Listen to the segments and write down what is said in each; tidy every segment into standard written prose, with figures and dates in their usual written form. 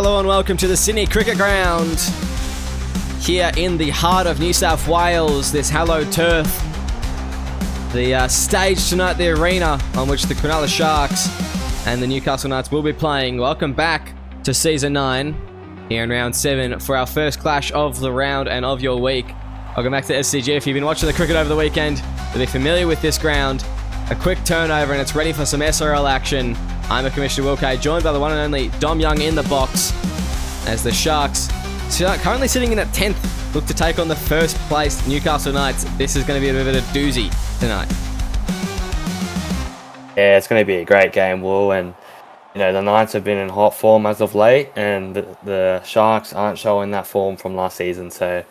Hello and welcome to the Sydney Cricket Ground. Here in the heart of New South Wales, this hallowed turf. The stage tonight, the arena on which the Cronulla Sharks and the Newcastle Knights will be playing. Welcome back to Season 9, here in Round 7 for our first clash of the round and of your week. Welcome back to SCG. If you've been watching the cricket over the weekend, you'll be familiar with this ground. A quick turnover and it's ready for some SRL action. I'm Commissioner Will K, joined by the one and only Dom Young in the box, as the Sharks, currently sitting in at 10th, look to take on the first place Newcastle Knights. This is going to be a bit of a doozy tonight. Yeah, it's going to be a great game, Will, and the Knights have been in hot form as of late, and the Sharks aren't showing that form from last season, so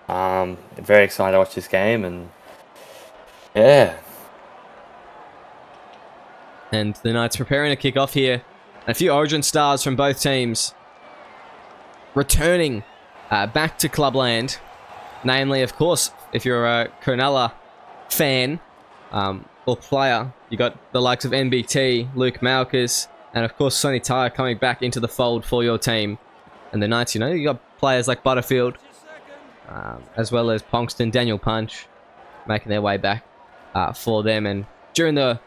very excited to watch this game, and yeah. And the Knights preparing to kick off here. A few Origin stars from both teams returning back to Clubland. Namely, of course, if you're a Cronulla fan or player, you got the likes of NBT, Luke Malkus, and of course Sonny Tyre coming back into the fold for your team. And the Knights, you got players like Butterfield, as well as Ponkston, Daniel Punch, making their way back for them. And during the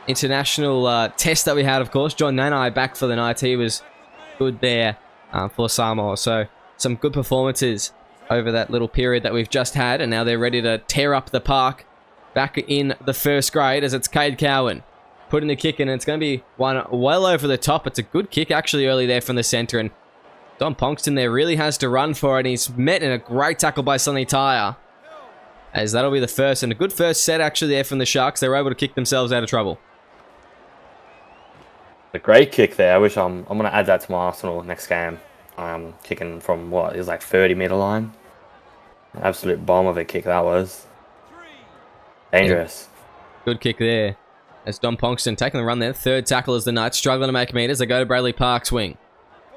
international test that we had, of course, John Nanai back for the Knights. He was good there for Samoa. So some good performances over that little period that we've just had, and now they're ready to tear up the park back in the first grade, as it's Cade Cowan putting the kick in, and it's going to be one well over the top. It's a good kick actually early there from the centre, and Don Ponkston there really has to run for it, and he's met in a great tackle by Sonny Tyre, as that'll be the first, and a good first set actually there from the Sharks. They were able to kick themselves out of trouble. A great kick there. I wish I'm going to add that to my arsenal next game. Kicking from what is like 30-meter line. Absolute bomb of a kick that was. Dangerous. Yeah. Good kick there. As Don Ponkston taking the run there. Third tackle as the Knights struggling to make meters. They go to Bradley Park's wing.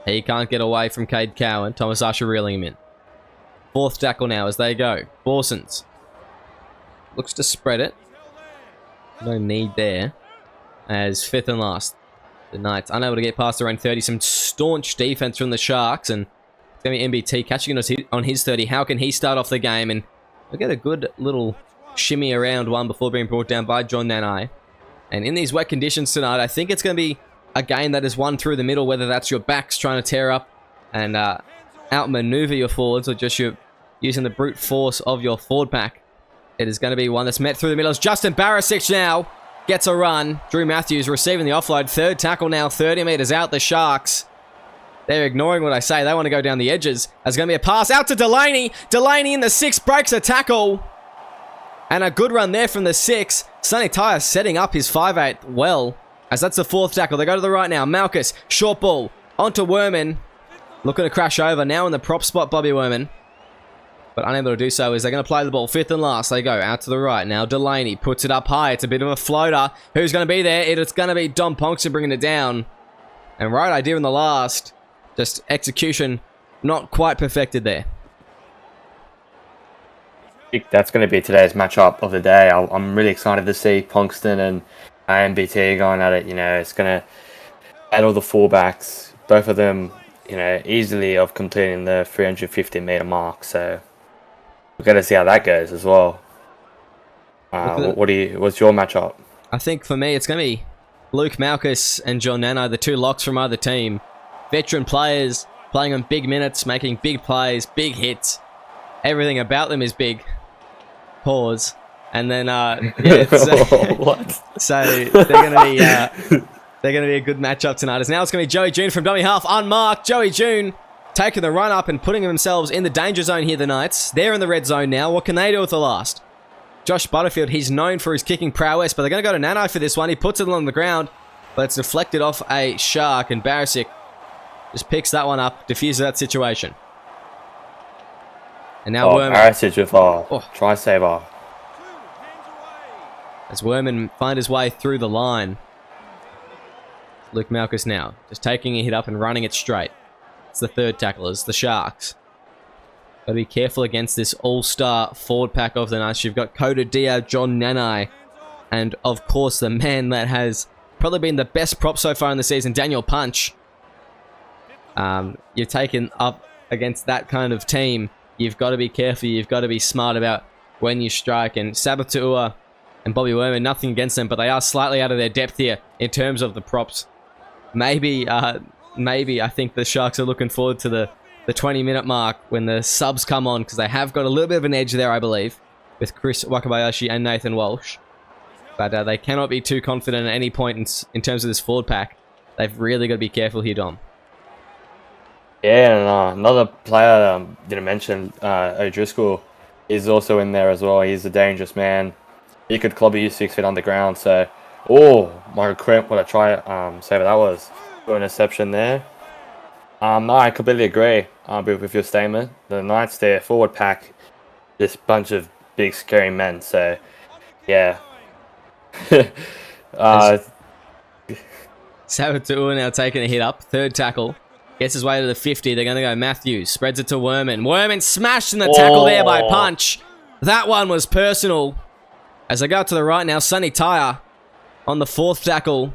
He can't get away from Cade Cowan. Thomas Usher reeling him in. Fourth tackle now as they go. Borsons looks to spread it. No need there. As fifth and last, the Knights unable to get past their own 30. Some staunch defense from the Sharks, and it's going to be NBT catching it on his 30. How can he start off the game? And we'll get a good little shimmy around one before being brought down by John Nanai. And in these wet conditions tonight, I think it's going to be a game that is won through the middle, whether that's your backs trying to tear up and outmaneuver your forwards, or just you're using the brute force of your forward pack. It is going to be one that's met through the middle. As Justin Barisic now gets a run. Drew Matthews receiving the offload. Third tackle now, 30 metres out. The Sharks, they're ignoring what I say. They want to go down the edges. There's going to be a pass out to Delaney. Delaney in the 6 breaks a tackle. And a good run there from the 6. Sonny Tyre setting up his 5'8" well, as that's the 4th tackle. They go to the right now. Malkus, short ball, onto Werman. Looking to crash over. Now in the prop spot, Bobby Werman, but unable to do so, as they're going to play the ball. Fifth and last, they go out to the right. Now Delaney puts it up high. It's a bit of a floater. Who's going to be there? It's going to be Dom Ponkston bringing it down. And right idea in the last. Just execution not quite perfected there. I think that's going to be today's matchup of the day. I'm really excited to see Ponkston and NBT going at it. It's going to add all the fullbacks. Both of them, easily of completing the 350-meter mark. So we're going to see how that goes as well. What's your matchup? I think for me, it's going to be Luke Malkus and John Nano, the two locks from either team. Veteran players playing on big minutes, making big plays, big hits. Everything about them is big. Pause. And then, what? So they're going to be a good matchup tonight. As now it's going to be Joey June from dummy half, unmarked. Joey June taking the run up and putting themselves in the danger zone here, the Knights. They're in the red zone now. What can they do with the last? Josh Butterfield, he's known for his kicking prowess, but they're going to go to Nano for this one. He puts it on the ground, but it's deflected off a Shark, and Barisic just picks that one up, diffuses that situation. And now Werman. Barisic with try saver. As Werman find his way through the line. Luke Malkus now just taking a hit up and running it straight. It's the third tackle, it's the Sharks. Got to be careful against this all-star forward pack of the Knights. You've got Coda Diab, John Nanai, and of course the man that has probably been the best prop so far in the season, Daniel Punch. You're taken up against that kind of team. You've got to be careful. You've got to be smart about when you strike. And Sabatua and Bobby Werman, nothing against them, but they are slightly out of their depth here in terms of the props. Maybe I think the Sharks are looking forward to the 20-minute mark when the subs come on, because they have got a little bit of an edge there, I believe, with Chris Wakabayashi and Nathan Walsh. But they cannot be too confident at any point in terms of this forward pack. They've really got to be careful here, Dom. Yeah, and another player didn't mention, O'Driscoll, is also in there as well. He's a dangerous man. He could clobber you 6 feet underground. So, Michael Crimp, what a try save that was. Good interception there. No, I completely agree with your statement. The Knights, their forward pack, this bunch of big scary men. So, yeah. Sabatua now taking a hit up. Third tackle. Gets his way to the 50. They're going to go Matthews. Spreads it to Werman. Werman smashed in the tackle there by Punch. That one was personal. As they go to the right now, Sonny Tyre on the 4th tackle.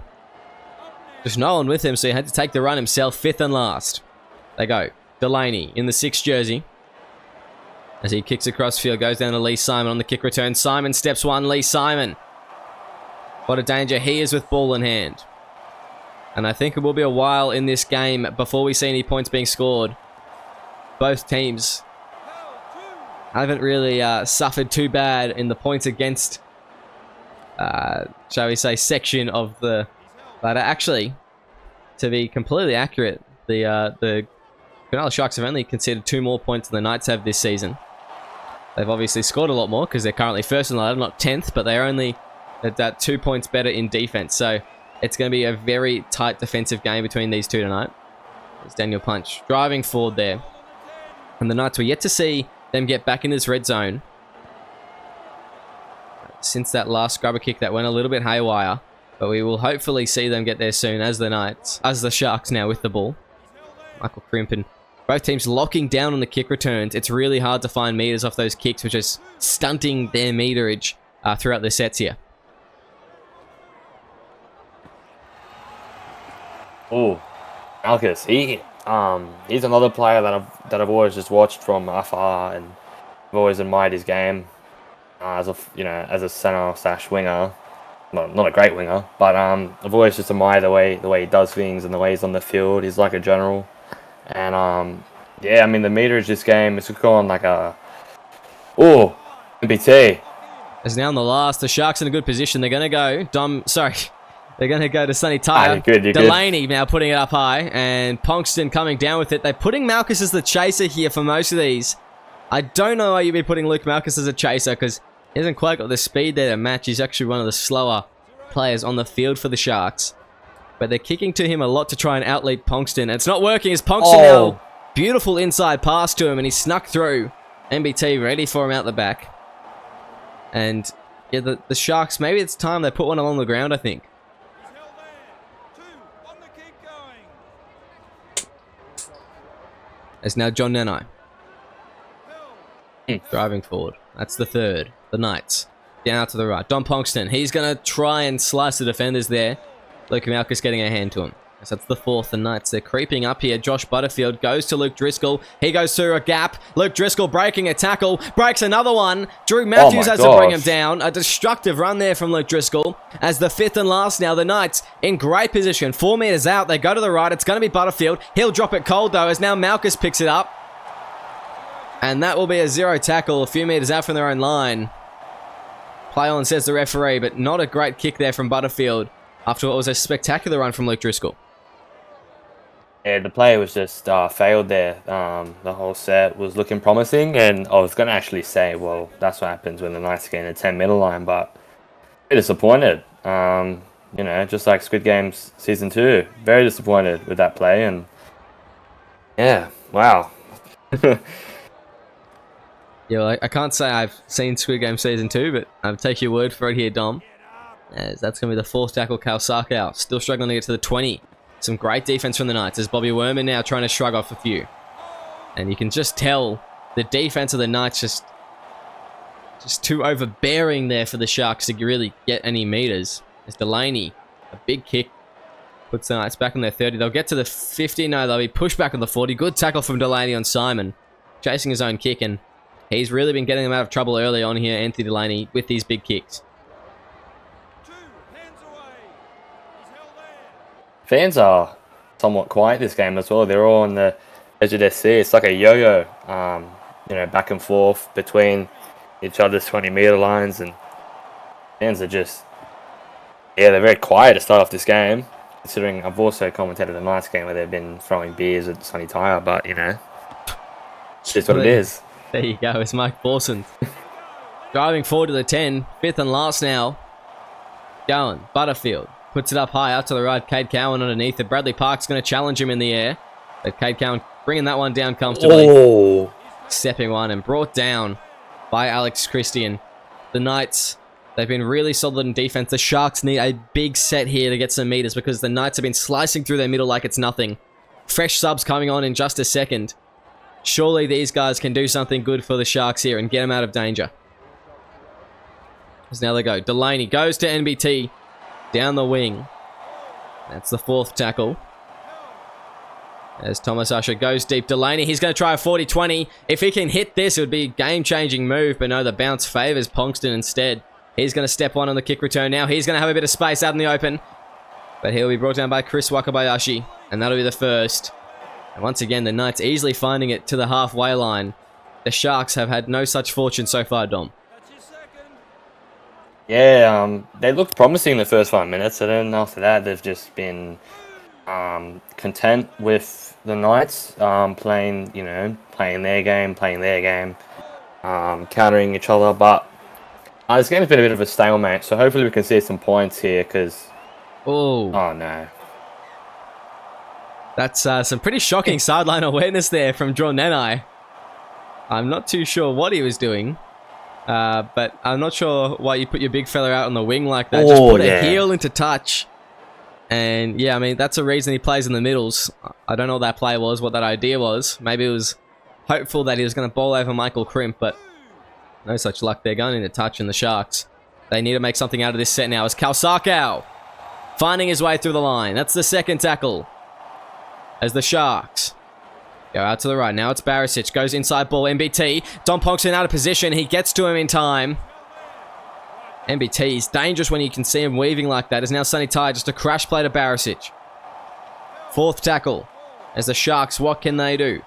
There's no one with him, so he had to take the run himself. 5th and last. They go. Delaney in the 6th jersey. As he kicks across field, goes down to Lee Simon on the kick return. Simon steps one. Lee Simon. What a danger he is with ball in hand. And I think it will be a while in this game before we see any points being scored. Both teams haven't really suffered too bad in the points against, shall we say, section of the ladder. Actually, to be completely accurate, the Cronulla Sharks have only conceded 2 more points than the Knights have this season. They've obviously scored a lot more because they're currently 1st in the ladder, not 10th, but they're only at that 2 points better in defense. So it's going to be a very tight defensive game between these two tonight. There's Daniel Punch driving forward there. And the Knights, were yet to see them get back in this red zone since that last scrubber kick that went a little bit haywire. But we will hopefully see them get there soon as the Sharks now with the ball. Michael Crimp and both teams locking down on the kick returns. It's really hard to find meters off those kicks, which is stunting their meterage throughout the sets here. Oh, Malchus, he's another player that I've always just watched from afar, and I've always admired his game as a center/winger. Not a great winger, but I've always just admired the way he does things and the way he's on the field. He's like a general, and yeah, I mean the meterage this game is going like a MBT. As now in the last, the Sharks in a good position. They're going to go They're going to go to Sonny Tyre. Delaney now putting it up high. And Ponkston coming down with it. They're putting Malchus as the chaser here for most of these. I don't know why you'd be putting Luke Malchus as a chaser, because he hasn't quite got the speed there to match. He's actually one of the slower players on the field for the Sharks. But they're kicking to him a lot to try and outlead Ponkston. It's not working as Ponkston now. Beautiful inside pass to him, and he snuck through. MBT ready for him out the back. And yeah, the Sharks, maybe it's time they put one along the ground, I think. It's now John Nanai. Driving forward. That's the 3rd. The Knights. Down out to the right. Don Ponkston. He's going to try and slice the defenders there. Luke Malchus getting a hand to him. So that's the 4th. The Knights, they're creeping up here. Josh Butterfield goes to Luke Driscoll. He goes through a gap. Luke Driscoll breaking a tackle. Breaks another one. Drew Matthews has to bring him down. A destructive run there from Luke Driscoll. As the 5th and last now, the Knights in great position. 4 meters out. They go to the right. It's going to be Butterfield. He'll drop it cold though, as now Malchus picks it up. And that will be a 0 tackle a few meters out from their own line. Play on, says the referee, but not a great kick there from Butterfield after what was a spectacular run from Luke Driscoll. Yeah, the play was just failed there. The whole set was looking promising, and I was going to actually say, well, that's what happens when the Knights get in a 10-meter line, but a bit disappointed. Just like Squid Games Season 2. Very disappointed with that play, and yeah, wow. Yeah, well, I can't say I've seen Squid Game Season 2, but I'll take your word for it here, Dom. As that's going to be the 4th tackle, Kawasaki out. Still struggling to get to the 20. Some great defense from the Knights as Bobby Werman now trying to shrug off a few. And you can just tell the defense of the Knights just too overbearing there for the Sharks to really get any meters. As Delaney, a big kick Puts the Knights back on their 30. They'll get to the 50. No, they'll be pushed back on the 40. Good tackle from Delaney on Simon. Chasing his own kick, and he's really been getting them out of trouble early on here, Anthony Delaney, with these big kicks. Fans are somewhat quiet this game as well. They're all on the edge of their seat. It's like a yo-yo, back and forth between each other's 20-meter lines, and fans are just, they're very quiet to start off this game. Considering I've also commentated a nice game where they've been throwing beers at Sunny Tyre, but it's just what it is. There you go. It's Mike Borson driving forward to the 10, fifth and last now. Going Butterfield puts it up high out to the right. Cade Cowan underneath it. Bradley Park's going to challenge him in the air, but Cade Cowan bringing that one down comfortably. Oh, Stepping one and brought down by Alex Christian. The Knights, they've been really solid in defense. The Sharks need a big set here to get some meters because the Knights have been slicing through their middle like it's nothing. Fresh subs coming on in just a second. Surely these guys can do something good for the Sharks here and get them out of danger. As now they go. Delaney goes to NBT down the wing. That's the fourth tackle. As Thomas Usher goes deep. Delaney, he's going to try a 40-20. If he can hit this, it would be a game-changing move. But no, the bounce favours Ponkston instead. He's going to step one on the kick return now. He's going to have a bit of space out in the open. But he'll be brought down by Chris Wakabayashi. And that'll be the first. And once again, the Knights easily finding it to the halfway line. The Sharks have had no such fortune so far, Dom. Yeah, they looked promising in the first 5 minutes, and then after that, they've just been content with the Knights playing their game, countering each other. But this game's been a bit of a stalemate, so hopefully we can see some points here. Oh no, that's some pretty shocking sideline awareness there from John Nenai. I'm not too sure what he was doing. But I'm not sure why you put your big fella out on the wing like that. Just put a heel into touch. And yeah, I mean, that's a reason he plays in the middles. I don't know what that play was, what that idea was. Maybe it was hopeful that he was going to bowl over Michael Crimp, but no such luck. They're going into touch, and the Sharks, they need to make something out of this set now. As Kalsakau finding his way through the line. That's the second tackle. As the Sharks go out to the right. Now it's Barisic. Goes inside ball. MBT. Dom Ponkston out of position. He gets to him in time. MBT is dangerous when you can see him weaving like that. Is now Sonny Ty. Just a crash play to Barisic. Fourth tackle. As the Sharks, what can they do?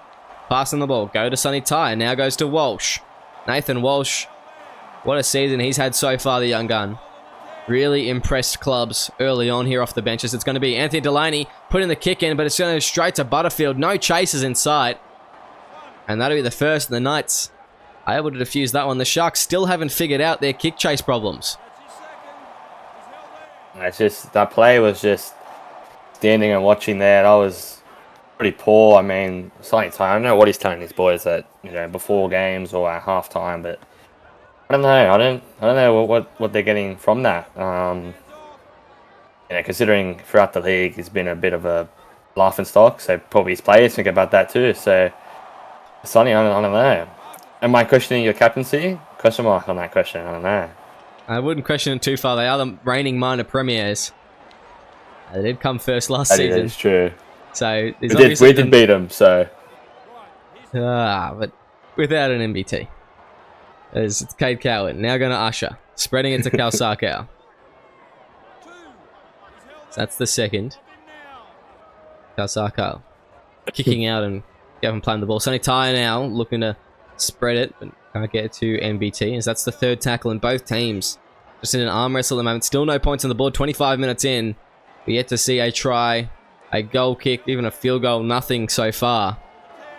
Passing the ball. Go to Sonny Ty. Now goes to Walsh. Nathan Walsh. What a season he's had so far, the young gun. Really impressed clubs early on here off the benches. It's going to be Anthony Delaney putting the kick in, but it's going to go straight to Butterfield. No chasers in sight. And that'll be the first. The Knights are able to defuse that one. The Sharks still haven't figured out their kick chase problems. It's just, that play was just standing and watching there. That was pretty poor. I mean, Sonny Ty, I don't know what he's telling these boys at before games or at halftime, but I don't know. I don't know what they're getting from that. Considering throughout the league, he's been a bit of a laughing stock, so probably his players think about that too. So, Sonny, I don't know. Am I questioning your captaincy? Question mark on that question. I don't know. I wouldn't question it too far. They are the reigning minor premiers. They did come first last season. That is true. So we did beat them. So, but without an MBT. It's Cade Cowan. Now going to Usher. Spreading it to Kalsakau. So that's the second. Kalsakau kicking out and Gavin playing the ball. Sonny Ty now looking to spread it, but can't get it to NBT. As that's the third tackle in both teams. Just in an arm wrestle at the moment. Still no points on the board. 25 minutes in. We yet to see a try, a goal kick, even a field goal. Nothing so far.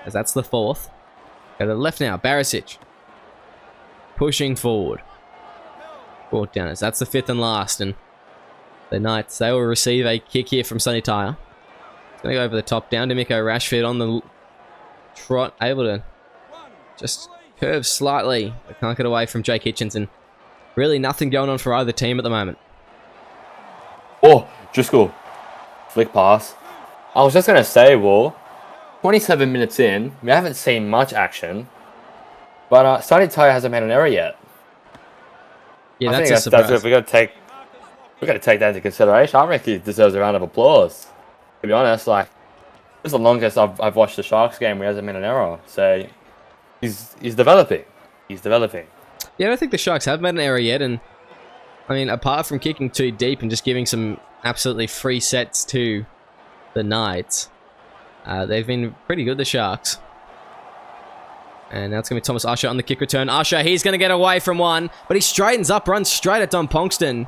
As that's the fourth. Go to the left now. Barisic. Pushing forward. Brought down as that's the fifth and last. And the Knights, they will receive a kick here from Sonny Tyre. It's going to go over the top. Down to Miko Rashford on the trot. Able to just curve slightly. But can't get away from Jake Hitchinson. Really nothing going on for either team at the moment. Oh, Driscoll. Flick pass. I was just going to say, 27 minutes in. We haven't seen much action. But Sonny Tyre hasn't made an error yet. Yeah, that's a surprise. That's we got to take that into consideration. I reckon he deserves a round of applause. to be honest, like, this is the longest I've watched the Sharks game where he hasn't made an error. So he's developing. He's developing. Yeah, I don't think the Sharks have made an error yet, and I mean, apart from kicking too deep and just giving some absolutely free sets to the Knights, they've been pretty good, the Sharks. And now it's going to be Thomas Usher on the kick return. Usher, he's going to get away from one, but he straightens up, runs straight at Dom Ponkston.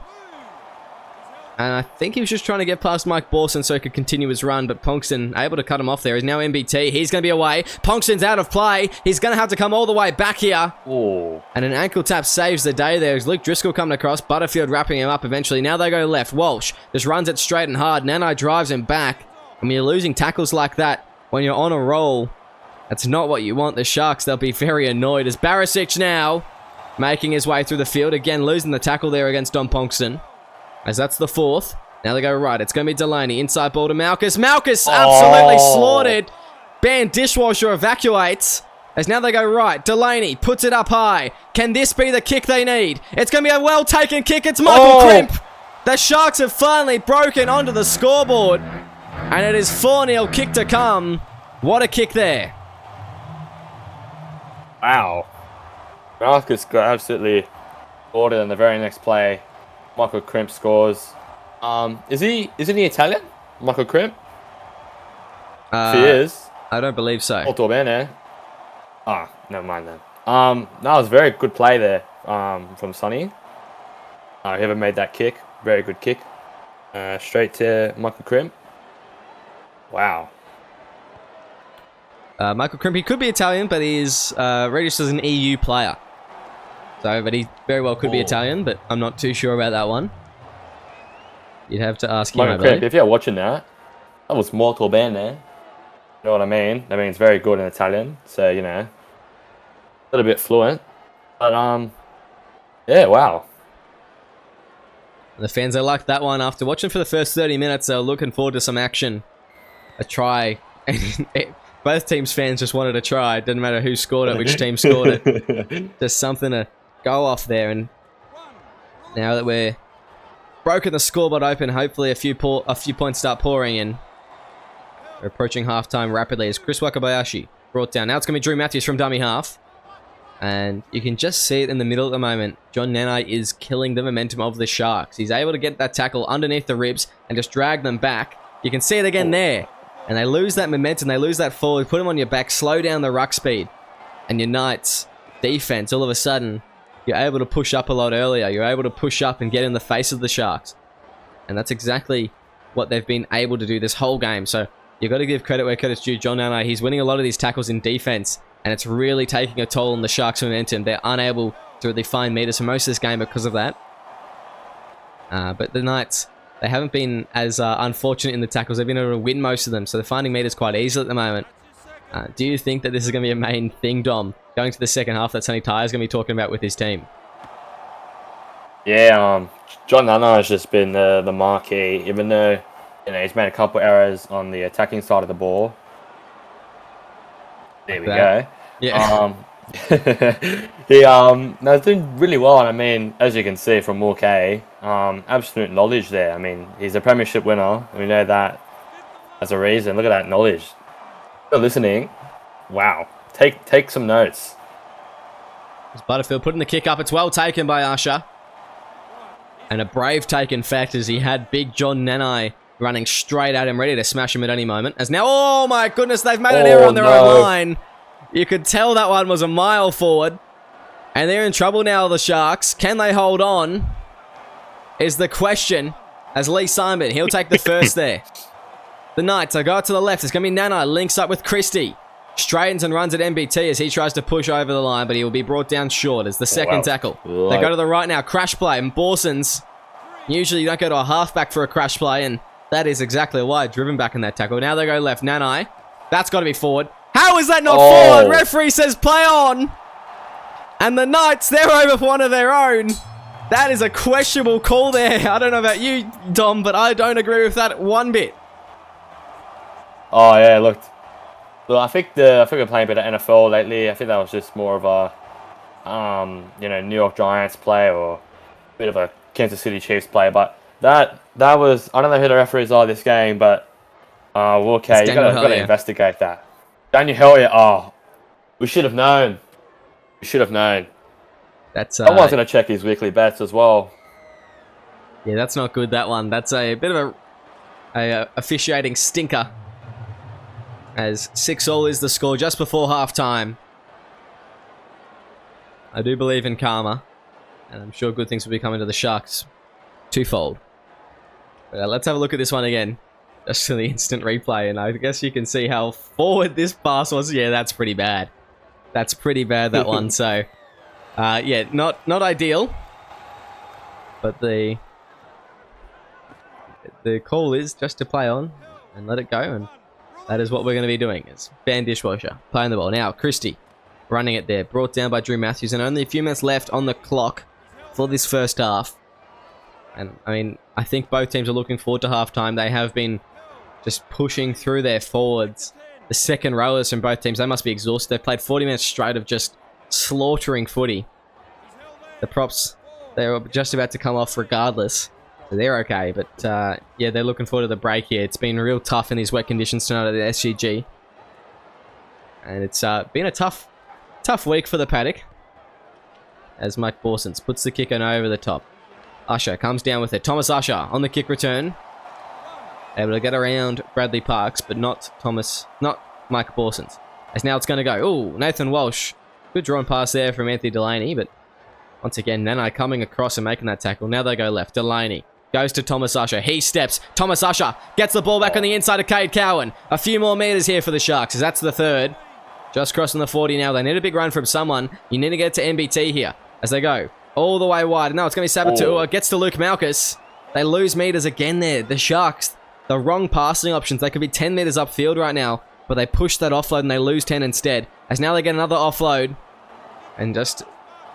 And I think he was just trying to get past Mike Borson so he could continue his run, but Ponkston able to cut him off there. He's now MBT. He's going to be away. Ponkston's out of play. He's going to have to come all the way back here. Ooh. And an ankle tap saves the day there. Luke Driscoll coming across. Butterfield wrapping him up eventually. Now they go left. Walsh just runs it straight and hard. Nanai drives him back. And when you're losing tackles like that, when you're on a roll, that's not what you want. The Sharks, they'll be very annoyed. As Barisic now making his way through the field. Again, losing the tackle there against Dom Ponkston. As that's the fourth. Now they go right. It's going to be Delaney. Inside ball to Malchus. Malchus absolutely slaughtered. Band Dishwasher evacuates. As now they go right. Delaney puts it up high. Can this be the kick they need? It's going to be a well-taken kick. It's Michael Crimp. The Sharks have finally broken onto the scoreboard. And it is 4-0 kick to come. What a kick there. Wow. Malchus got absolutely ordered in the very next play. Michael Crimp scores. Isn't he Italian? Michael Crimp? He is. I don't believe so. Molto bene. Ah, never mind then. That was a very good play there from Sonny. Whoever made that kick. Very good kick. Straight to Michael Crimp. Wow. Michael Crimp, he could be Italian, but he's registered as an EU player. So, but he very well could be Italian, but I'm not too sure about that one. You'd have to ask him, Michael Crimp, if you're watching that was molto bene. You know what I mean? That means very good in Italian. So, you know, a little bit fluent. But, yeah, wow. The fans, they liked that one. After watching for the first 30 minutes, they were looking forward to some action. A try. Both teams' fans just wanted a try. It didn't matter who scored it, which team scored it. Just something to go off there. And now that we're broken the scoreboard open, hopefully a few points start pouring in. We're approaching halftime rapidly as Chris Wakabayashi brought down. Now it's going to be Drew Matthews from dummy half. And you can just see it in the middle at the moment. John Nanai is killing the momentum of the Sharks. He's able to get that tackle underneath the ribs and just drag them back. You can see it again there. And they lose that momentum, they lose that forward, put them on your back, slow down the ruck speed. And your Knights defense, all of a sudden, you're able to push up a lot earlier. You're able to push up and get in the face of the Sharks. And that's exactly what they've been able to do this whole game. So you've got to give credit where credit's due. John Nanai, he's winning a lot of these tackles in defense. And it's really taking a toll on the Sharks' momentum. They're unable to really find meters for most of this game because of that. But the Knights, they haven't been as unfortunate in the tackles. They've been able to win most of them, so they're finding meters quite easily at the moment. Do you think that this is going to be a main thing, Dom, going to the second half that Sonny Ty is going to be talking about with his team? Yeah, John Nana has just been the marquee, even though he's made a couple errors on the attacking side of the ball. There we go. Yeah. He's doing really well, and I mean, as you can see from Walk A, absolute knowledge there. I mean, he's a premiership winner, and we know that as a reason. Look at that knowledge. If you're listening, wow. Take some notes. It's Butterfield putting the kick up. It's well taken by Usher. And a brave take, in fact, as he had big John Nanai running straight at him, ready to smash him at any moment. As now, oh my goodness, they've made an error on their own line. You could tell that one was a mile forward. And they're in trouble now, the Sharks. Can they hold on? Is the question. As Lee Simon, he'll take the first there. The Knights, they go out to the left. It's going to be Nana, links up with Christie. Straightens and runs at MBT as he tries to push over the line, but he will be brought down short as the second tackle. They go to the right now, crash play, and Borson's. Usually you don't go to a halfback for a crash play, and that is exactly why, driven back in that tackle. Now they go left, Nanai. That's got to be forward. How is that not forward? Referee says play on. And the Knights, they're over for one of their own. That is a questionable call there. I don't know about you, Dom, but I don't agree with that one bit. Oh, yeah, look, I think we're playing a bit of NFL lately. I think that was just more of a, New York Giants play or a bit of a Kansas City Chiefs play. But that was, I don't know who the referees are this game, but Oh, It's okay. You Daniel gotta Hellier. investigate that. Daniel Hellier. Oh, we should have known. We should have known. That's Someone's gonna check his weekly bets as well. yeah, that's not good. That one. That's a bit of a officiating stinker. As 6-all is the score just before halftime. I do believe in karma, and I'm sure good things will be coming to the Sharks twofold. But let's have a look at this one again. Just to the instant replay, and I guess you can see how forward this pass was. Yeah, that's pretty bad. That's pretty bad, that one. So, yeah, not ideal. But the call is just to play on and let it go, and that is what we're going to be doing. It's Van Dishwasher playing the ball. Now, Christie running it there. Brought down by Drew Matthews, and only a few minutes left on the clock for this first half. And, I mean, I think both teams are looking forward to halftime. They have been just pushing through their forwards. The second rowers from both teams, they must be exhausted. They've played 40 minutes straight of just slaughtering footy. The props, they're just about to come off regardless. So they're okay, but yeah, they're looking forward to the break here. It's been real tough in these wet conditions tonight at the SGG. And it's been a tough week for the paddock. As Mike Borsens puts the kick on over the top. Usher comes down with it. Thomas Usher on the kick return. Able to get around Bradley Parks, but not Mike Borsens. As now it's going to go. Ooh, Nathan Walsh. Good drawn pass there from Anthony Delaney, but once again, Nanai coming across and making that tackle. Now they go left. Delaney goes to Thomas Usher. He steps. Thomas Usher gets the ball back on the inside of Cade Cowan. A few more meters here for the Sharks, as that's the third. Just crossing the 40 now. They need a big run from someone. You need to get to MBT here as they go all the way wide. No, it's going to be Sabatua. Gets to Luke Malchus. They lose meters again there. The Sharks, the wrong passing options. They could be 10 meters upfield right now, but they push that offload and they lose 10 instead. As now they get another offload. And just,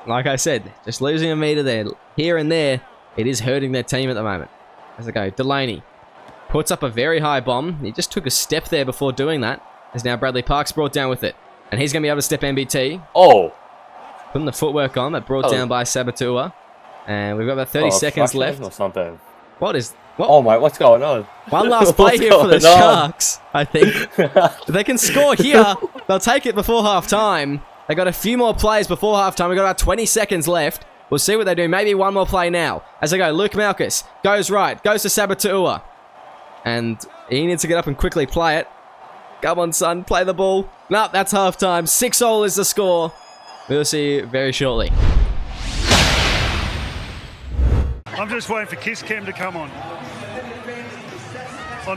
like I said, just losing a meter there, here and there, it is hurting their team at the moment. As they go, Delaney puts up a very high bomb. He just took a step there before doing that. As now Bradley Parks brought down with it. And he's going to be able to step MBT. Oh! Putting the footwork on, but brought down by Sabatua. And we've got about 30 seconds left. Or something. What? Oh my, what's going on? One last play here for the Sharks, I think. If they can score here, they'll take it before half-time. They got a few more plays before half-time. We've got about 20 seconds left. We'll see what they do. Maybe one more play now. As they go, Luke Malchus goes right, goes to Sabatua. And he needs to get up and quickly play it. Come on, son, play the ball. No, that's half-time. 6-all is the score. We'll see you very shortly. I'm just waiting for Kiss Cam to come on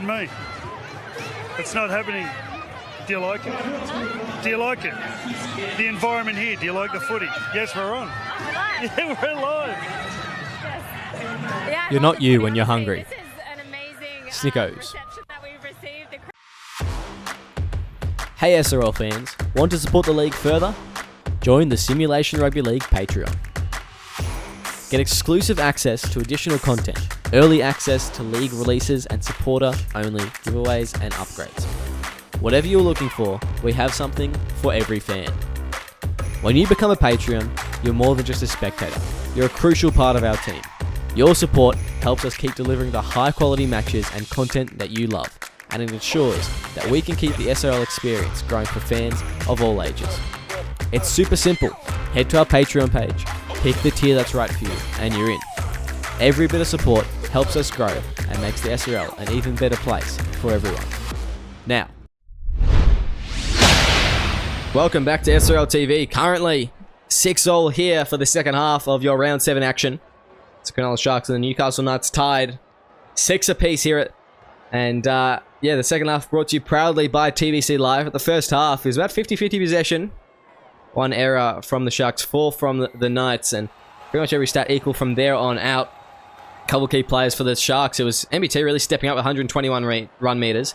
me. It's not happening. Do you like it? Do you like it? The environment here, do you like the footy? Yes, we're on. Yeah, we're live. You're not you when you're hungry. Snickos. Hey SRL fans, want to support the league further? Join the Simulation Rugby League Patreon. Get exclusive access to additional content, early access to league releases and supporter-only giveaways and upgrades. Whatever you're looking for, we have something for every fan. When you become a Patreon, you're more than just a spectator. You're a crucial part of our team. Your support helps us keep delivering the high-quality matches and content that you love, and it ensures that we can keep the SRL experience growing for fans of all ages. It's super simple. Head to our Patreon page, pick the tier that's right for you, and you're in. Every bit of support helps us grow and makes the SRL an even better place for everyone. Now, welcome back to SRL TV. Currently, 6-all here for the second half of your round 7 action. It's Cronulla Sharks and the Newcastle Knights tied 6 apiece here. And yeah, the second half brought to you proudly by TVC Live. At the first half, it was about 50-50 possession. 1 error from the Sharks, 4 from the Knights, and pretty much every stat equal from there on out. Couple key players for the Sharks. It was MBT really stepping up with 121 run meters,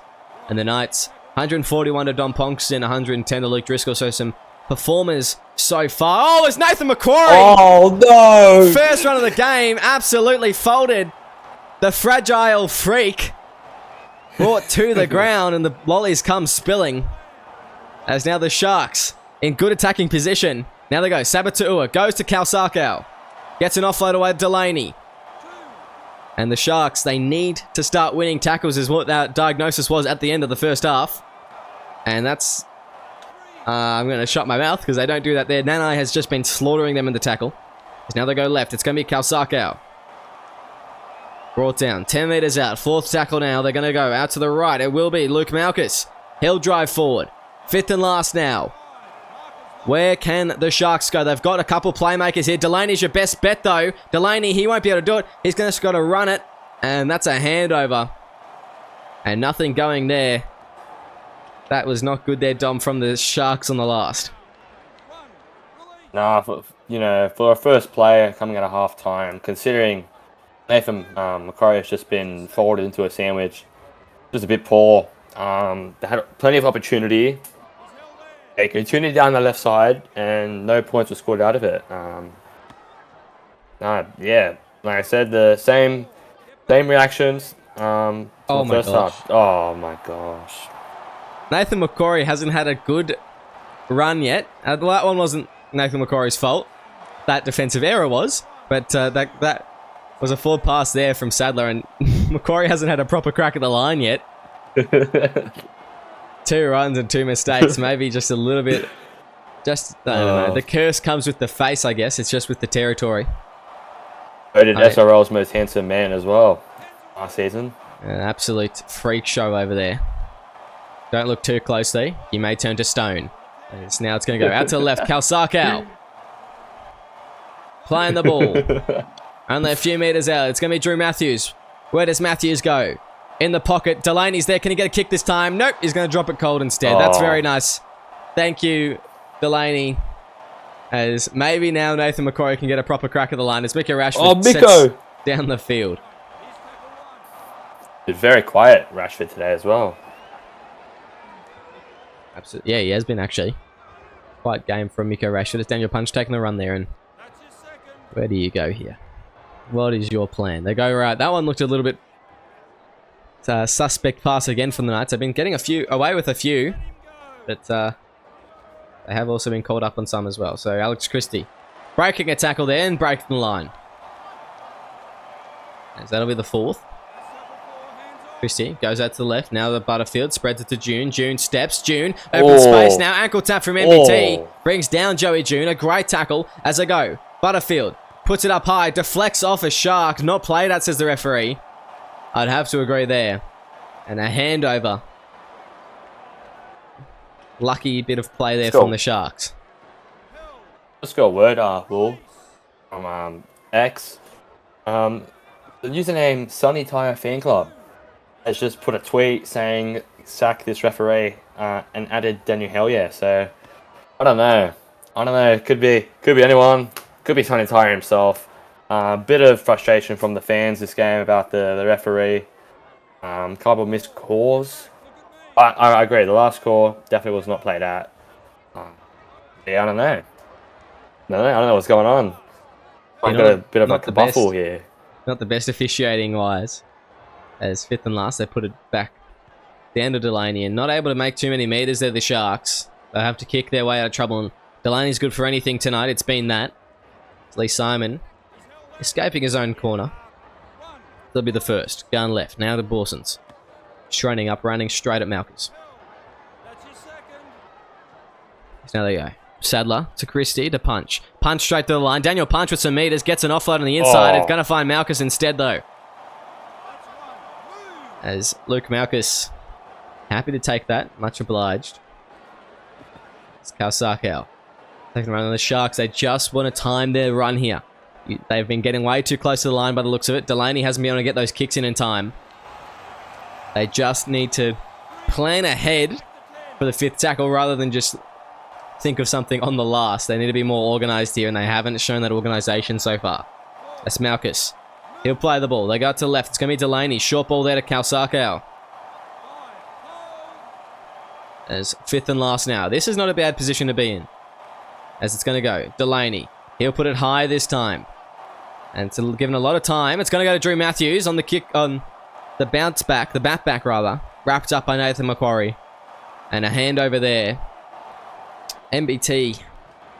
and the Knights 141 to Dom Ponkston, 110 to Luke Driscoll. So some performers so far. Oh, it's Nathan Macquarie! Oh no! First run of the game, absolutely folded. The fragile freak brought to the ground, and the lollies come spilling. As now the Sharks in good attacking position. Now they go. Sabatua goes to Kalsakau. Gets an offload away to Delaney. And the Sharks, they need to start winning tackles is what that diagnosis was at the end of the first half. And that's... I'm going to shut my mouth because they don't do that there. Nanai has just been slaughtering them in the tackle. Now they go left. It's going to be Kalsakau. Brought down. 10 metres out. Fourth tackle now. They're going to go out to the right. It will be Luke Malchus. He'll drive forward. Fifth and last now. Where can the Sharks go? They've got a couple playmakers here. Delaney's your best bet, though. Delaney, he won't be able to do it. He's just got to run it. And that's a handover. And nothing going there. That was not good there, Dom, from the Sharks on the last. Nah, for a first player coming out of half-time, considering Nathan Macquarie has just been folded into a sandwich, just a bit poor. They had plenty of opportunity. They continued down the left side, and no points were scored out of it. Yeah, like I said, the same reactions. To the first half. Oh my gosh. Nathan Macquarie hasn't had a good run yet. That one wasn't Nathan Macquarie's fault. That defensive error was, but that was a forward pass there from Sadler, and Macquarie hasn't had a proper crack at the line yet. 2 runs and 2 mistakes, maybe just a little bit. I don't know. The curse comes with the face, I guess. It's just with the territory. Voted SRL's most handsome man as well last season. An absolute freak show over there. Don't look too closely. You may turn to stone. Now it's going to go out to the left. Kalsakau. Playing the ball. Only a few metres out. It's going to be Drew Matthews. Where does Matthews go? In the pocket. Delaney's there. Can he get a kick this time? Nope. He's going to drop it cold instead. That's very nice. Thank you, Delaney. As maybe now Nathan Macquarie can get a proper crack at the line as Miko Rashford sets down the field. It's very quiet, Rashford, today as well. Absolutely. Yeah, he has been actually. Quite game from Miko Rashford. It's Daniel Punch taking the run there. And where do you go here? What is your plan? They go right. That one looked a little bit suspect pass again from the Knights. They've been getting away with a few. But they have also been called up on some as well. So Alex Christie breaking a tackle there and breaking the line. As that'll be the fourth. Christie goes out to the left. Now the Butterfield spreads it to June. June steps. June open space now. Ankle tap from MBT. Brings down Joey June. A great tackle as they go. Butterfield puts it up high. Deflects off a Shark. Not played at, says the referee. I'd have to agree there. And a handover. Lucky bit of play there from the Sharks. Just got a word, Will, from X. The username Sunny Tire Fan Club has just put a tweet saying sack this referee and added Daniel Hellier. So I don't know. Could be anyone. Could be Sunny Tire himself. Bit of frustration from the fans this game about the referee. Couple of missed calls. I agree. The last call definitely was not played at. Yeah, I don't know. I don't know what's going on. I've got a bit of a kerfuffle here. Not the best officiating wise. As fifth and last, they put it back down to Delaney and not able to make too many metres there, the Sharks. They have to kick their way out of trouble. And Delaney's good for anything tonight. It's been that. Lee Simon escaping his own corner. They'll be the first. Going left. Now to Borsons. Shroning up, running straight at Malchus. Now they go. Sadler to Christie to Punch. Punch straight to the line. Daniel Punch with some metres. Gets an offload on the inside. It's going to find Malchus instead, though. As Luke Malchus happy to take that. Much obliged. It's Kalsakau. Taking a run on the Sharks. They just want to time their run here. They've been getting way too close to the line by the looks of it. Delaney hasn't been able to get those kicks in time. They just need to plan ahead for the fifth tackle rather than just think of something on the last. They need to be more organised here, and they haven't shown that organisation so far. That's Malchus. He'll play the ball. They go to the left. It's going to be Delaney. Short ball there to Kalsakau. As fifth and last now. This is not a bad position to be in. As it's going to go. Delaney. He'll put it high this time. And it's given a lot of time. It's going to go to Drew Matthews on the kick, on the bounce back, the bat back rather. Wrapped up by Nathan Macquarie. And a hand over there. MBT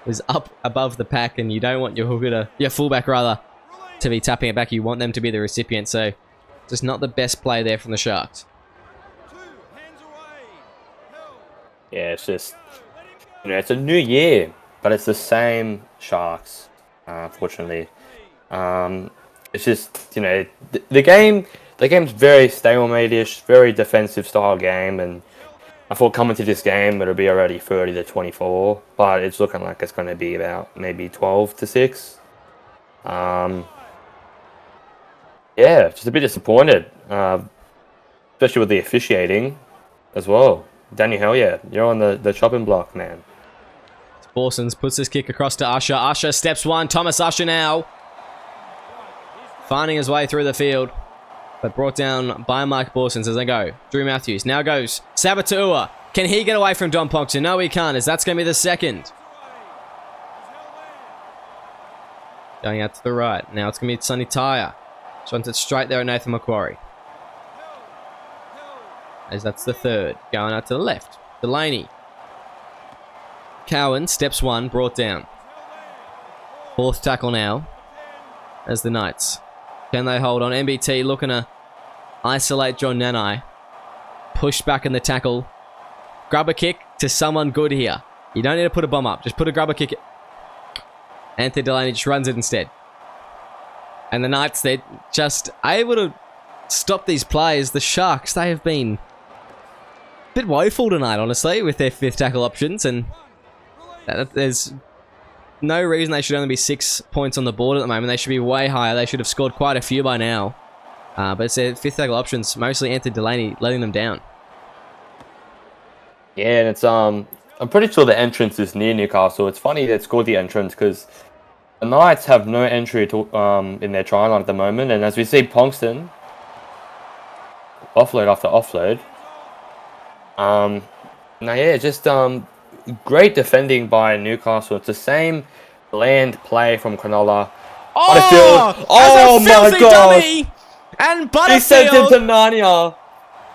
was up above the pack, and you don't want your hooker to, your fullback rather, to be tapping it back. You want them to be the recipient. So just not the best play there from the Sharks. Yeah, it's just, it's a new year, but it's the same Sharks, unfortunately. It's just, the game's very stalemate-ish, very defensive style game, and I thought coming to this game it'll be already 30-24, but it's looking like it's going to be about maybe 12-6. Yeah, just a bit disappointed, especially with the officiating as well. Danny Hellier, you're on the chopping block, man. Borsons puts his kick across to Usher. Usher steps one. Thomas Usher now finding his way through the field, but brought down by Mike Borsons as they go. Drew Matthews now goes. Sabatua. Can he get away from Dom Ponxton? No, he can't, as that's going to be the second. Going out to the right. Now it's going to be Sonny Tyre. Shot it straight there at Nathan Macquarie. As that's the third. Going out to the left. Delaney. Cowan steps one, brought down. Fourth tackle now. As the Knights. Can they hold on? MBT looking to isolate John Nanai. Push back in the tackle. Grubber kick to someone good here. You don't need to put a bomb up. Just put a grubber kick. Anthony Delaney just runs it instead. And the Knights, they're just able to stop these plays. The Sharks, they have been a bit woeful tonight, honestly, with their fifth tackle options. And there's no reason they should only be 6 points on the board at the moment. They should be way higher. They should have scored quite a few by now. But it's their fifth tackle options, mostly Anthony Delaney, letting them down. Yeah, and it's I'm pretty sure the entrance is near Newcastle. It's funny they scored the entrance because the Knights have no entry to in their try line at the moment, and as we see Ponxton offload after offload. Now yeah, just great defending by Newcastle. It's the same bland play from Cronulla. Oh, oh my god! And He sent him to Butterfield, Narnia.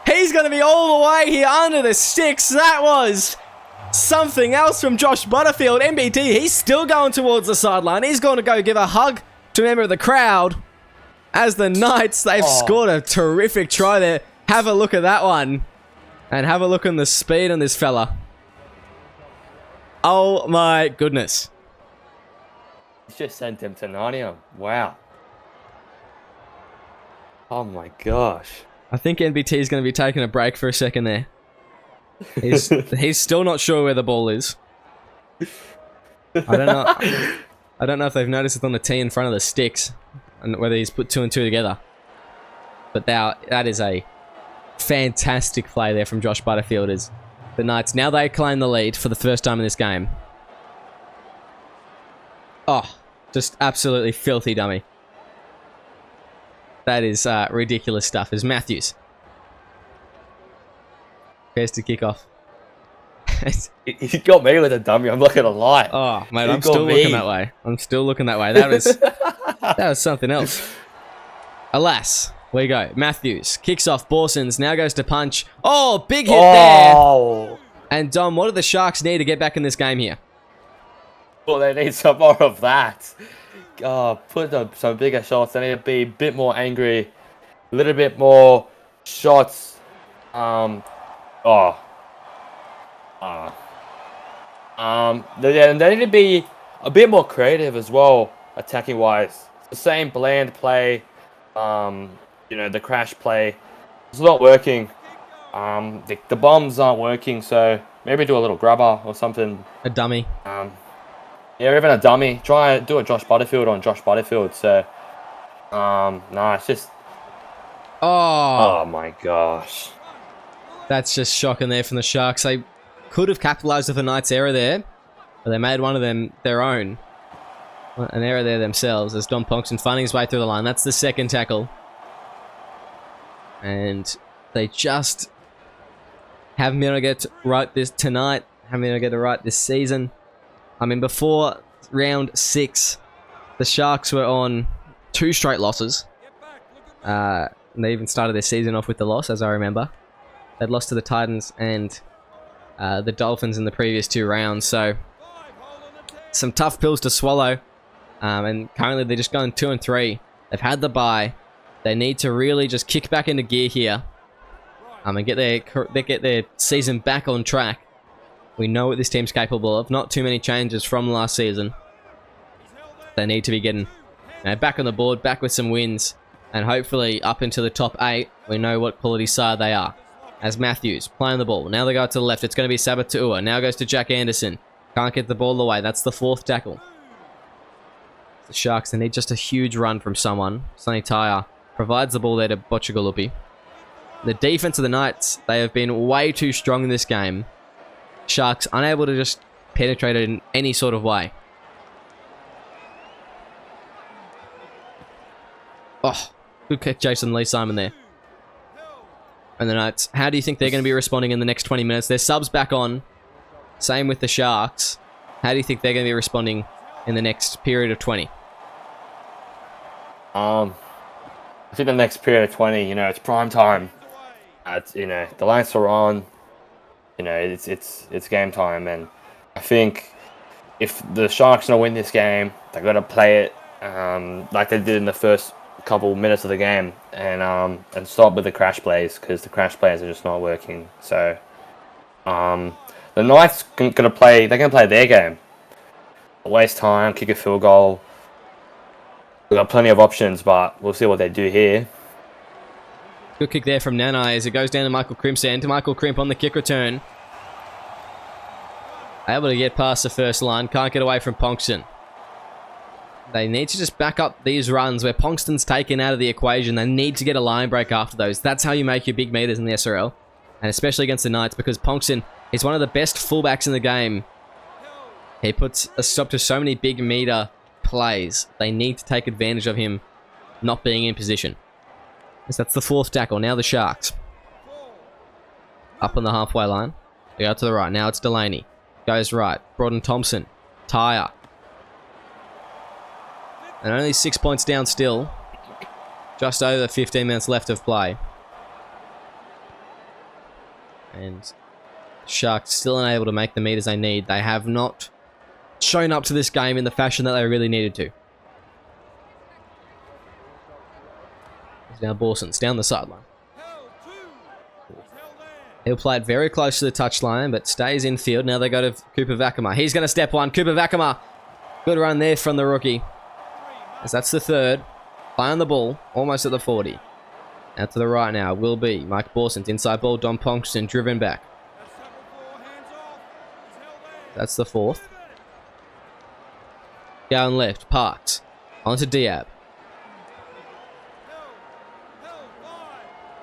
he's going to be all the way here under the sticks. That was something else from Josh Butterfield. MBT, he's still going towards the sideline. He's going to go give a hug to a member of the crowd. As the Knights, they've scored a terrific try there. Have a look at that one. And have a look on the speed on this fella. Oh my goodness. He just sent him to Narnia. Wow. Oh my gosh. I think NBT is going to be taking a break for a second there. He's still not sure where the ball is. I don't know if they've noticed it on the tee in front of the sticks and whether he's put two and two together. But that is a fantastic play there from Josh Butterfield. As the Knights, now they claim the lead for the first time in this game. Oh, just absolutely filthy dummy. That is ridiculous stuff. As Matthews prepares to kick off. He got me with a dummy, I'm not going to lie. Oh, mate, I'm still looking that way. I'm still looking that way. That was something else. Alas, where you go. Matthews kicks off. Borsons now goes to punch. Oh, big hit there. And Dom, what do the Sharks need to get back in this game here? Well, they need some more of that. Put some bigger shots. They need to be a bit more angry. A little bit more shots. They need to be a bit more creative as well, attacking wise. The same bland play, the crash play, it's not working. The bombs aren't working, so maybe do a little grubber or something. A dummy. Yeah, even a dummy. Try and do a Josh Butterfield on Josh Butterfield. So, it's just. Oh my gosh. That's just shocking there from the Sharks. They could have capitalised with a Knights error there, but they made one of them their own. An error there themselves as Dom Ponxton finding his way through the line. That's the second tackle. And they just haven't been able to get right this tonight. Haven't been able to get it right this season. I mean, before round 6, the Sharks were on 2 straight losses. And they even started their season off with the loss, as I remember. They'd lost to the Titans and the Dolphins in the previous 2 rounds. So, some tough pills to swallow. And currently they're just going 2 and 3 They've had the bye. They need to really just kick back into gear here. And get their season back on track. We know what this team's capable of. Not too many changes from last season. They need to be getting back on the board, back with some wins, and hopefully up into the top 8. We know what quality side they are. As Matthews playing the ball. Now they go to the left. It's going to be Sabatua. Now goes to Jack Anderson. Can't get the ball away. That's the 4th tackle. The Sharks, they need just a huge run from someone. Sonny Taya provides the ball there to Bocciagulupi. The defense of the Knights, they have been way too strong in this game. Sharks unable to just penetrate it in any sort of way. Oh, good kick, Jason Lee Simon there. And the Knights, how do you think they're going to be responding in the next 20 minutes? Their subs back on. Same with the Sharks. How do you think they're going to be responding in the next period of 20? I think the next period of 20, it's prime time. The lights are on. It's game time, and I think if the Sharks want to win this game, they've got to play it like they did in the first couple minutes of the game, and stop with the crash plays, because the crash plays are just not working. So the Knights they're gonna play their game. Waste time, kick a field goal. We've got plenty of options, but we'll see what they do here. Good kick there from Nanai as it goes down to Michael Crimp's end. Michael Crimp on the kick return. Able to get past the first line. Can't get away from Ponkston. They need to just back up these runs where Ponkston's taken out of the equation. They need to get a line break after those. That's how you make your big meters in the SRL. And especially against the Knights, because Ponkston is one of the best fullbacks in the game. He puts a stop to so many big meter plays. They need to take advantage of him not being in position. So that's the 4th tackle. Now the Sharks. Up on the halfway line. They go to the right. Now it's Delaney. Goes right. Broaden Thompson. Tyre. And only 6 points down still. Just over 15 minutes left of play. And Sharks still unable to make the meters they need. They have not shown up to this game in the fashion that they really needed to. Now Borson's down the sideline. He'll play it very close to the touchline, but stays in field. Now they go to Cooper Vakama. He's going to step one. Cooper Vakama. Good run there from the rookie. As that's the 3rd. Play on the ball. Almost at the 40. Out to the right now will be Mike Borson's inside ball. Dom Ponkston driven back. That's the 4th. Going left. Parks. Onto Diab.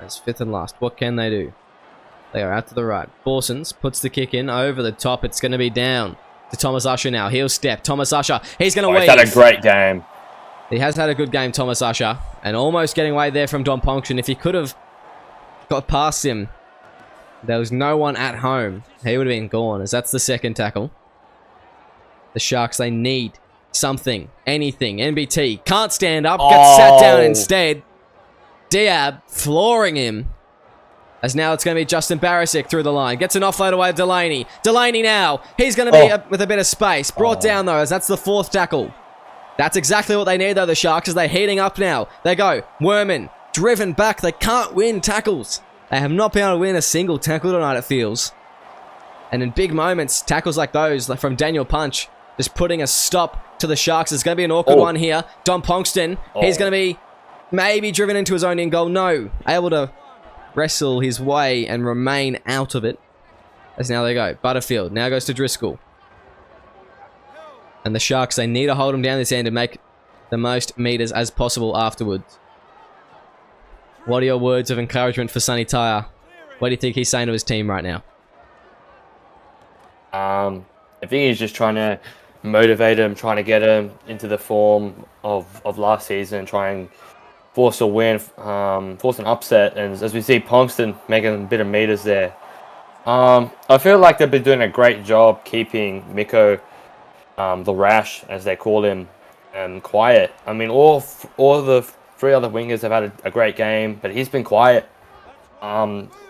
That's 5th and last. What can they do? They are out to the right. Borsons puts the kick in over the top. It's going to be down to Thomas Usher now. He'll step. Thomas Usher. He's going to weave. He's had a great game. He has had a good game, Thomas Usher. And almost getting away there from Dom Ponkston. If he could have got past him, there was no one at home. He would have been gone, as that's the 2nd tackle. The Sharks, they need something. Anything. NBT can't stand up. Gets sat down instead. Diab flooring him. As now it's going to be Justin Barisic through the line. Gets an offload away to Delaney. Delaney now. He's going to be with a bit of space. Brought down though, as that's the 4th tackle. That's exactly what they need though, the Sharks, as they're heating up now. They go. Werman driven back. They can't win tackles. They have not been able to win a single tackle tonight, it feels. And in big moments, tackles like those, like from Daniel Punch, just putting a stop to the Sharks. It's going to be an awkward one here. Dom Ponkston. He's going to be maybe driven into his own in goal. No. Able to wrestle his way and remain out of it. As now they go. Butterfield now goes to Driscoll. And the Sharks, they need to hold him down this end and make the most meters as possible afterwards. What are your words of encouragement for Sonny Taya? What do you think he's saying to his team right now? I think he's just trying to motivate him, trying to get him into the form of last season, try and force a win, force an upset. And as we see Ponkston making a bit of meters there. I feel like they've been doing a great job keeping Miko, the Rash, as they call him, quiet. I mean, all the 3 other wingers have had a great game, but he's been quiet.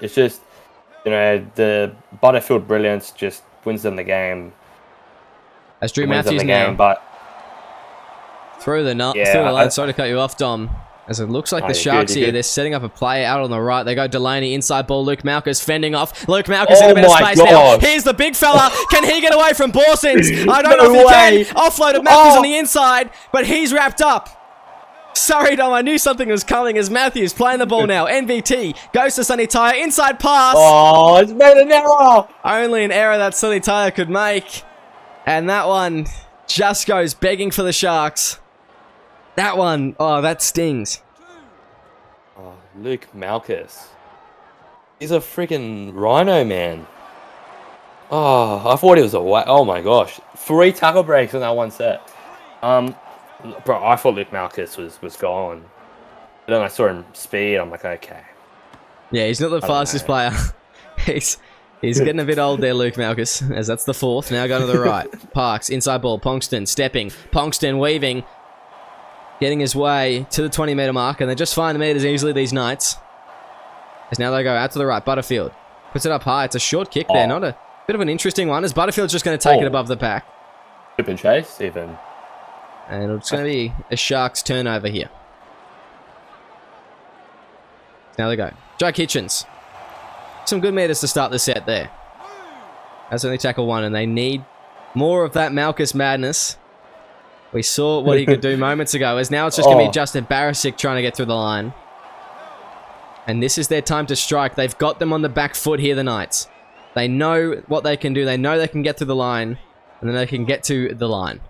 It's just, the Butterfield brilliance just wins them the game. As Drew Matthews now Through the Yeah, line. Sorry to cut you off, Dom. As it looks like the Sharks here, they're setting up a play out on the right. They go Delaney, inside ball. Luke Malkus fending off. Luke Malkus in a bit of space now. Here's the big fella. Can he get away from Borsins? I don't know if he can. Offloaded Matthews on the inside, but he's wrapped up. Sorry, Dom. I knew something was coming as Matthews playing the ball now. NVT goes to Sonny Tyre. Inside pass. Oh, it's made an error. Only an error that Sonny Tyre could make. And that one just goes begging for the Sharks. That one, oh, that stings. Oh, Luke Malkus. He's a freaking rhino, man. Oh, I thought he was away. Oh my gosh. 3 tackle breaks in that one set. Bro, I thought Luke Malkus was gone. But then I saw him speed. I'm like, okay. Yeah, he's not the fastest player. He's getting a bit old there, Luke Malkus, as that's the 4th. Now going to the right. Parks, inside ball. Pongston stepping. Pongston weaving. Getting his way to the 20-metre mark, and they just find the meters easily these nights. As now they go out to the right. Butterfield puts it up high. It's a short kick there, not a bit of an interesting one, as Butterfield's just going to take it above the pack. Chip and chase, even. And it's going to be a Sharks turnover here. Now they go. Joe Kitchens. Some good meters to start the set there. That's only tackle 1, and they need more of that Malkus madness. We saw what he could do moments ago, as now it's just going to be Justin Barisic trying to get through the line. And this is their time to strike. They've got them on the back foot here, the Knights. They know what they can do. They know they can get through the line, and then they can get to the line.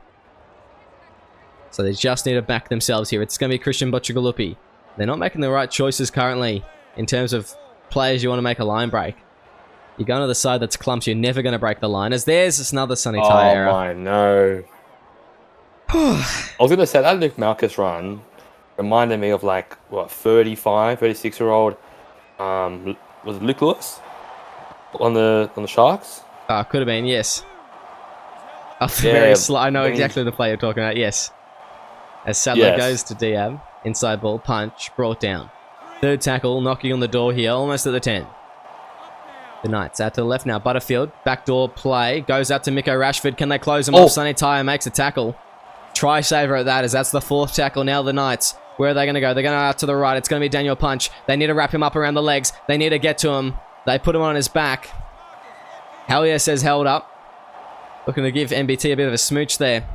So they just need to back themselves here. It's going to be Christian Bocciagalupi. They're not making the right choices currently in terms of players you want to make a line break. You're going to the side that's clumps. You're never going to break the line, as there's another Sonny Tyre error. Oh my, no. I was going to say that Luke Malkus run reminded me of like, what, 36-year-old, was it Luke Lewis on the Sharks? Could have been, yes. Very slow. I know exactly the play you're talking about, yes. As Sadler goes to Diab, inside ball, punch, brought down. 3rd tackle, knocking on the door here, almost at the 10. The Knights out to the left now. Butterfield, backdoor play, goes out to Miko Rashford. Can they close him off? Sonny Tyre makes a tackle. Try saver at that, as that's the 4th tackle now. The Knights, where are they going to go? They're going to out to the right. It's going to be Daniel Punch. They need to wrap him up around the legs. They need to get to him. They put him on his back. Hellier says held up. Looking to give MBT a bit of a smooch there.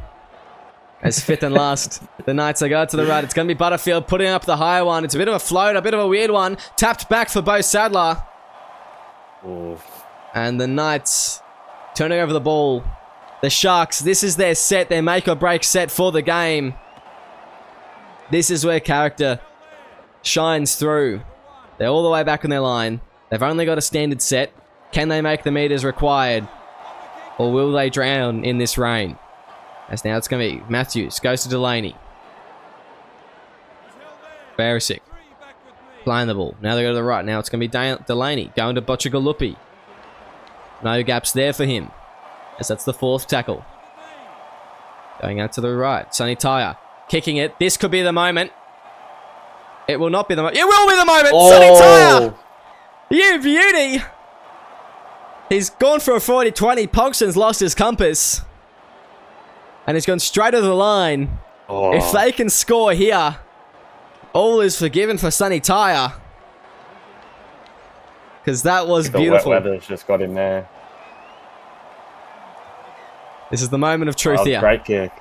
As 5th and last, the Knights, they go to the right. It's going to be Butterfield putting up the higher one. It's a bit of a float, a bit of a weird one. Tapped back for Bo Sadler. Ooh. And the Knights turning over the ball. The Sharks, this is their set, their make or break set for the game. This is where character shines through. They're all the way back on their line. They've only got a standard set. Can they make the meters required? Or will they drown in this rain? As now it's going to be Matthews. Goes to Delaney. Barisic. Playing the ball. Now they go to the right. Now it's going to be Delaney. Going to Bocciagalupi. No gaps there for him, as that's the 4th tackle. Going out to the right. Sonny Tyre. Kicking it. This could be the moment. It will not be the moment. It will be the moment! Sonny Tyre! You beauty! He's gone for a 40-20. Pogson's lost his compass. And he's gone straight to the line. If they can score here, all is forgiven for Sonny Tyre. Because that was beautiful. Wet weather's just got him there. This is the moment of truth here. Great kick.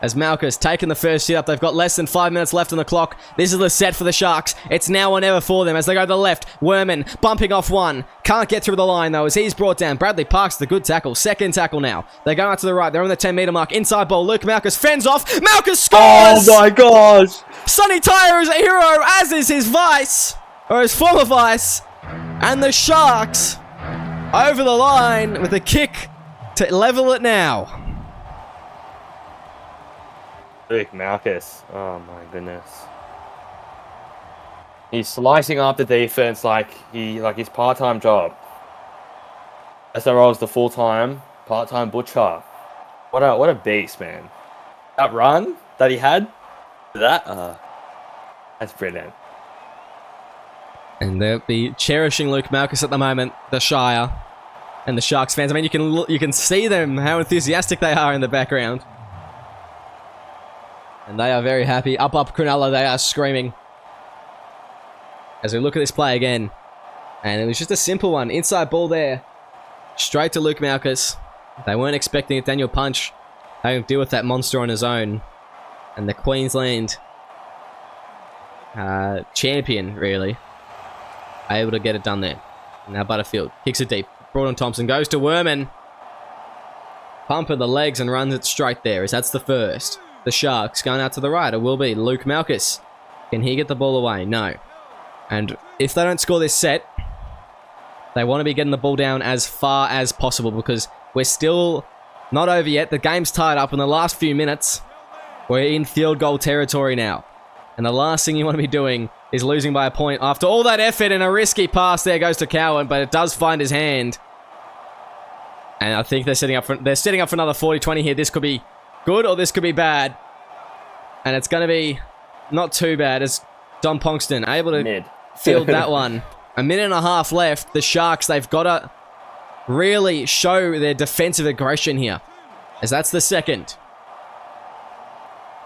As Malkus taking the first hit up, they've got less than 5 minutes left on the clock. This is the set for the Sharks. It's now or never for them as they go to the left. Werman bumping off one. Can't get through the line though as he's brought down. Bradley Parks, the good tackle. 2nd tackle now. They go out to the right. They're on the 10-metre mark. Inside ball. Luke Malkus fends off. Malkus scores! Oh my gosh! Sonny Tyre is a hero, as is his vice. Or his former vice. And the Sharks over the line with a kick to level it now. Luke Malkus. Oh my goodness. He's slicing up the defense like his part-time job. SRL is the full-time, part-time butcher. What a beast, man. That run that he had, that's brilliant. And they'll be cherishing Luke Malkus at the moment, the Shire and the Sharks fans. I mean, you can see them, how enthusiastic they are in the background. And they are very happy. Up, Cronulla, they are screaming. As we look at this play again. And it was just a simple one. Inside ball there. Straight to Luke Malkus. They weren't expecting it. Daniel Punch having to deal with that monster on his own. And the Queensland champion, really, able to get it done there. Now Butterfield kicks it deep. Broughton Thompson goes to Werman. Pump of the legs and runs it straight there, as that's the first. The Sharks going out to the right. It will be Luke Malkus. Can he get the ball away? No. And if they don't score this set, they want to be getting the ball down as far as possible, because we're still not over yet. The game's tied up in the last few minutes. We're in field goal territory now. And the last thing you want to be doing is losing by a point after all that effort, and a risky pass there goes to Cowan, but it does find his hand. And I think they're setting up for another 40-20 here. This could be good or this could be bad. And it's going to be not too bad as Dom Ponkston able to field that one. A minute and a half left. The Sharks, they've got to really show their defensive aggression here, as that's the second.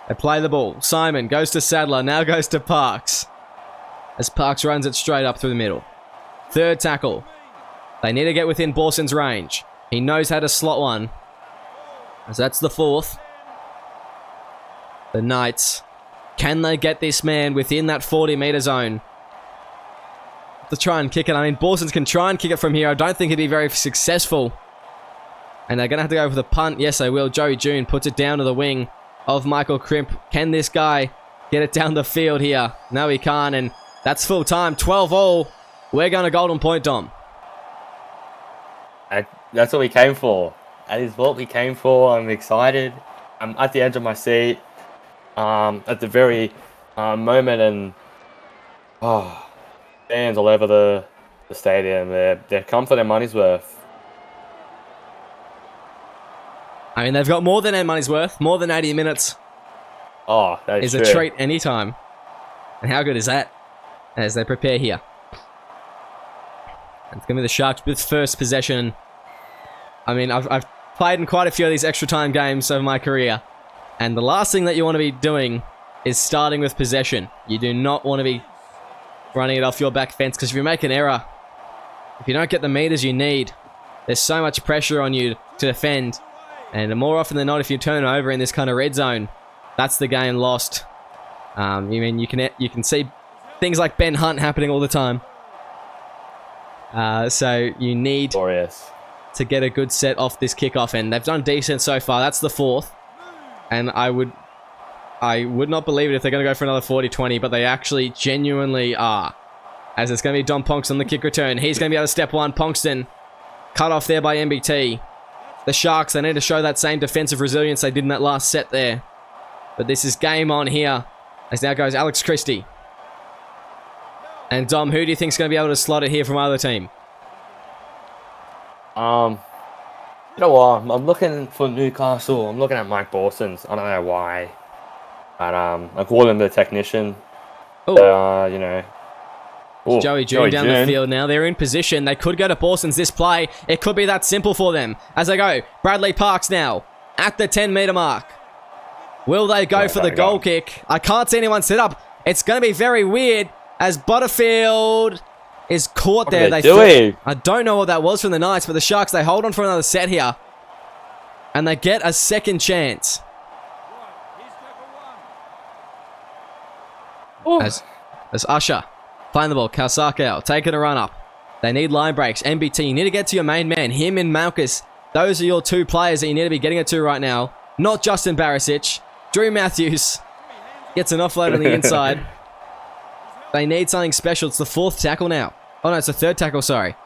They play the ball. Simon goes to Sadler, now goes to Parks, as Parks runs it straight up through the middle. Third tackle. They need to get within Borson's range. He knows how to slot one, as that's the fourth. The Knights, can they get this man within that 40-metre zone to try and kick it? I mean, Borsons can try and kick it from here. I don't think he'd be very successful. And they're going to have to go for the punt. Yes, they will. Joey June puts it down to the wing of Michael Crimp. Can this guy get it down the field here? No, he can't, and that's full time. 12-all. We're going to Golden Point, Dom. That's what we came for. That is what we came for. I'm excited. I'm at the edge of my seat. At the very moment, and fans all over the stadium. They've come for their money's worth. I mean, they've got more than their money's worth. More than 80 minutes. Oh, that is a treat anytime. And how good is that? As they prepare here. It's going to be the Sharks with first possession. I mean, I've played in quite a few of these extra time games over my career. And the last thing that you want to be doing is starting with possession. You do not want to be running it off your back fence, because if you make an error, if you don't get the meters you need, there's so much pressure on you to defend. And more often than not, if you turn over in this kind of red zone, that's the game lost. You can see things like Ben Hunt happening all the time. So you need to get a good set off this kickoff, and they've done decent so far. That's the fourth. And I would not believe it if they're going to go for another 40-20, but they actually genuinely are. As it's going to be Dom Ponkston on the kick return. He's going to be able to step one. Ponkston cut off there by MBT. The Sharks, they need to show that same defensive resilience they did in that last set there. But this is game on here. As now goes Alex Christie. And Dom, who do you think is going to be able to slot it here from either team? You know what? I'm looking for Newcastle. I'm looking at Mike Borsons. I don't know why. But I call him the technician. Joey June down the field now. They're in position. They could go to Borsons this play. It could be that simple for them. As they go, Bradley Parks now at the 10-metre mark. Will they go for the goal kick? I can't see anyone set up. It's going to be very weird as Butterfield is caught there. I don't know what that was from the Knights, but the Sharks, they hold on for another set here. And they get a second chance. As Usher playing the ball, Kausakau taking a run up. They need line breaks. MBT, you need to get to your main man. Him and Malkus. Those are your two players that you need to be getting it to right now. Not Justin Barisic. Drew Matthews gets an offload on the inside. They need something special. It's the fourth tackle now. Oh no, it's the third tackle, sorry.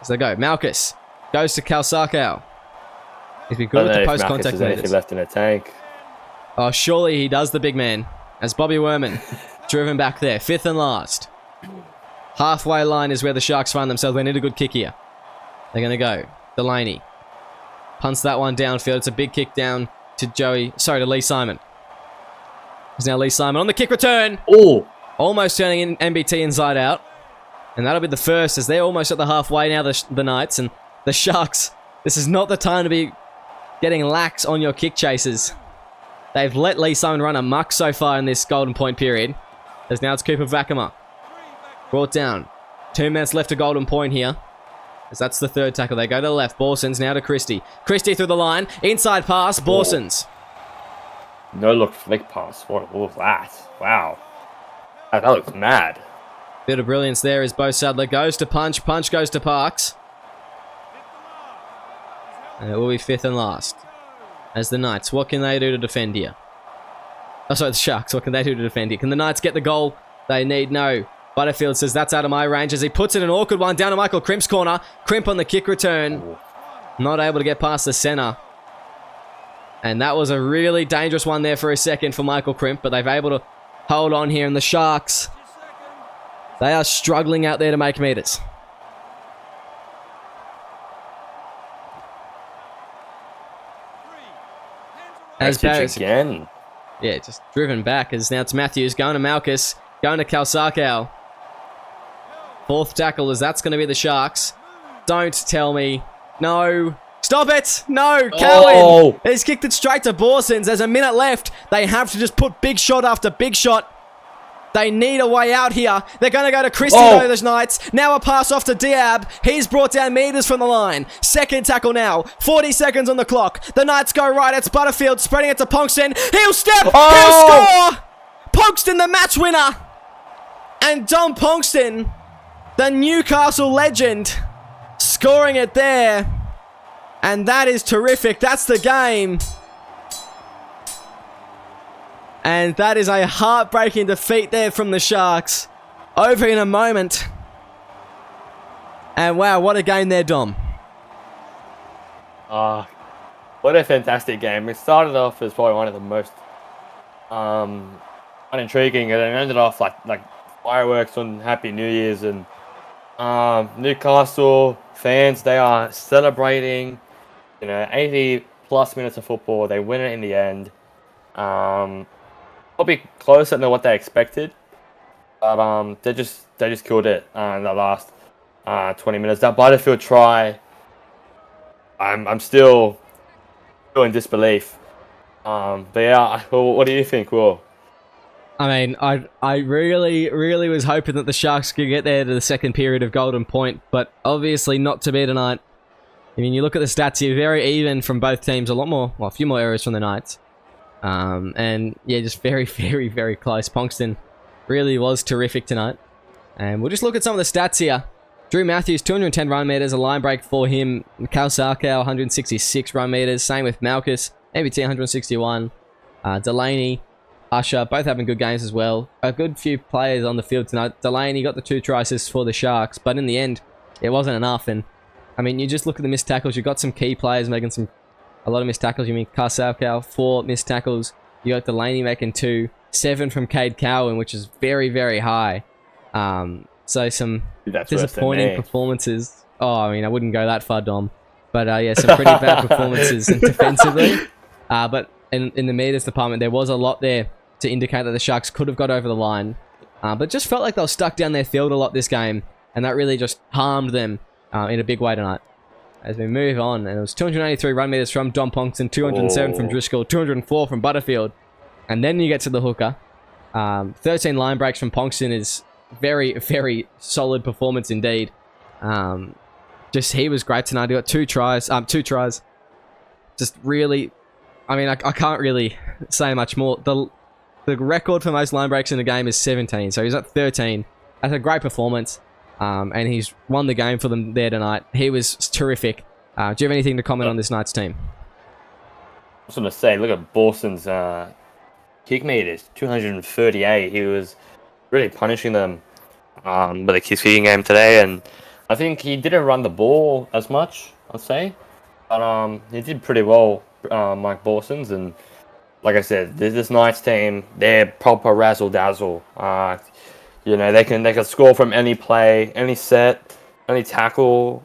As they go, Malkus goes to Kausakau. He's been good with the post-contact meters. Left in a tank. Oh, surely he does, the big man. As Bobby Werman driven back there. Fifth and last. Halfway line is where the Sharks find themselves. They need a good kick here. They're going to go. Delaney punts that one downfield. It's a big kick down to to Lee Simon. There's now Lee Simon on the kick return. Oh! Almost turning in MBT inside out. And that'll be the first, as they're almost at the halfway now, the Knights. And the Sharks, this is not the time to be getting lax on your kick chasers. They've let Lee Simon run amok so far in this Golden Point period. As now it's Cooper Vakama. Brought down. 2 minutes left to Golden Point here. As that's the third tackle. They go to the left. Borsons now to Christie. Christie through the line. Inside pass. Borsons. No look flick pass. What was that? Wow. That looks mad. Bit of brilliance there as Bo Sadler goes to Punch. Punch goes to Parks. And it will be 5th and last. As the Knights, what can they do to defend here? Oh, sorry, the Sharks. What can they do to defend here? Can the Knights get the goal? They need no. Butterfield says that's out of my range as he puts it an awkward one down to Michael Crimp's corner. Crimp on the kick return. Not able to get past the centre. And that was a really dangerous one there for a second for Michael Crimp, but they've able to hold on here. And the Sharks, they are struggling out there to make meters. As Barris, again. Yeah, just driven back as now it's Matthews going to Malchus, going to Kalsakau. 4th tackle as that's going to be the Sharks. Don't tell me. No. Stop it! No! Cowan! He's kicked it straight to Borsons. There's a minute left. They have to just put big shot after big shot. They need a way out here. They're going to go to Christie, though, the Knights. Now a pass off to Diab. He's brought down meters from the line. 2nd tackle now. 40 seconds on the clock. The Knights go right. It's Butterfield spreading it to Ponkston. He'll step. He'll score. Ponkston, the match winner. And Dom Ponkston, the Newcastle legend, scoring it there. And that is terrific. That's the game. And that is a heartbreaking defeat there from the Sharks. Over in a moment. And wow, what a game there, Dom. What a fantastic game. It started off as probably one of the most unintriguing, and it ended off like fireworks on Happy New Year's. And Newcastle fans, they are celebrating, 80 plus minutes of football. They win it in the end. Probably closer than what they expected, but they just killed it in the last 20 minutes. That Butterfield try, I'm still in disbelief. But yeah, what do you think, Will? I mean, I really was hoping that the Sharks could get there to the second period of Golden Point, but obviously not to be tonight. I mean, you look at the stats here, very even from both teams, a few more errors from the Knights. And yeah, just very, very, very close. Ponkston really was terrific tonight. And we'll just look at some of the stats here. Drew Matthews, 210 run meters, a line break for him. Kalsakau, 166 run meters. Same with Malchus, MBT, 161. Delaney, Usher, both having good games as well. A good few players on the field tonight. Delaney got the 2 try assists for the Sharks, but in the end, it wasn't enough. And I mean, you just look at the missed tackles. You've got some key players making a lot of missed tackles. You mean Kalsakau, 4 missed tackles. You got Delaney making 2. 7 from Cade Cowan, which is very, very high. So some disappointing performances. Oh, I mean, I wouldn't go that far, Dom. But yeah, some pretty bad performances defensively. But in the meters department, there was a lot there to indicate that the Sharks could have got over the line. But just felt like they were stuck down their field a lot this game. And that really just harmed them in a big way tonight. As we move on, and it was 283 run meters from Dom Ponkston, 207 from Driscoll, 204 from Butterfield. And then you get to the hooker. 13 line breaks from Ponkston is very, very solid performance indeed. He was great tonight. He got 2 tries. Just really, I mean, I can't really say much more. The record for most line breaks in the game is 17, so he's at 13. That's a great performance. And he's won the game for them there tonight. He was terrific. Do you have anything to comment on this night's team? I was going to say, look at Borson's kick meters, 238. He was really punishing them with the kicking game today. And I think he didn't run the ball as much, I'd say. But he did pretty well, Mike Borson's. And like I said, this Knights team, they're proper razzle-dazzle. They can score from any play, any set, any tackle.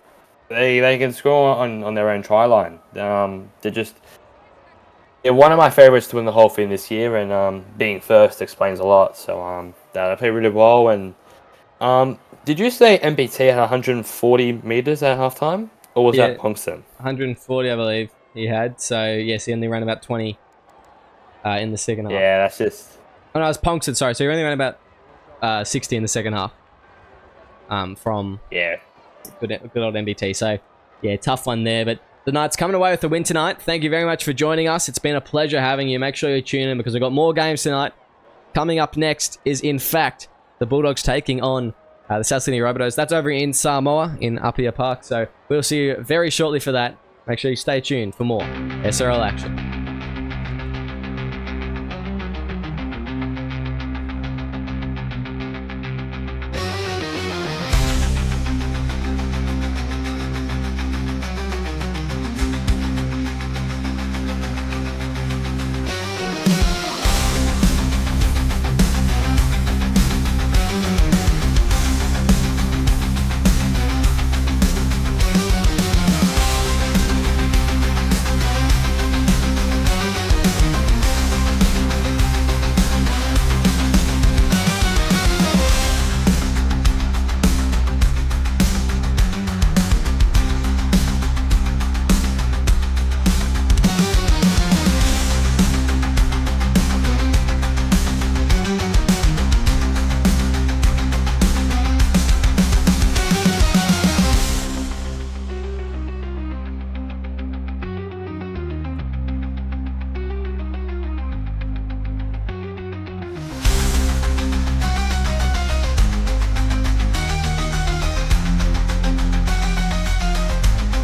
They can score on their own try line. They're one of my favorites to win the whole thing this year, and being first explains a lot. So they play really well. And did you say MBT had 140 meters at halftime, or was that Ponkston? 140, I believe he had. So yes, he only ran about 20 in the second half. Yeah, that's just... Oh, no, it's Ponkston, sorry. So you're only around about 60 in the second half from good old MBT. So, yeah, tough one there. But the Knights coming away with the win tonight. Thank you very much for joining us. It's been a pleasure having you. Make sure you tune in because we've got more games tonight. Coming up next is, in fact, the Bulldogs taking on the South Sydney Rabbitohs. That's over in Samoa in Apia Park. So we'll see you very shortly for that. Make sure you stay tuned for more SRL action.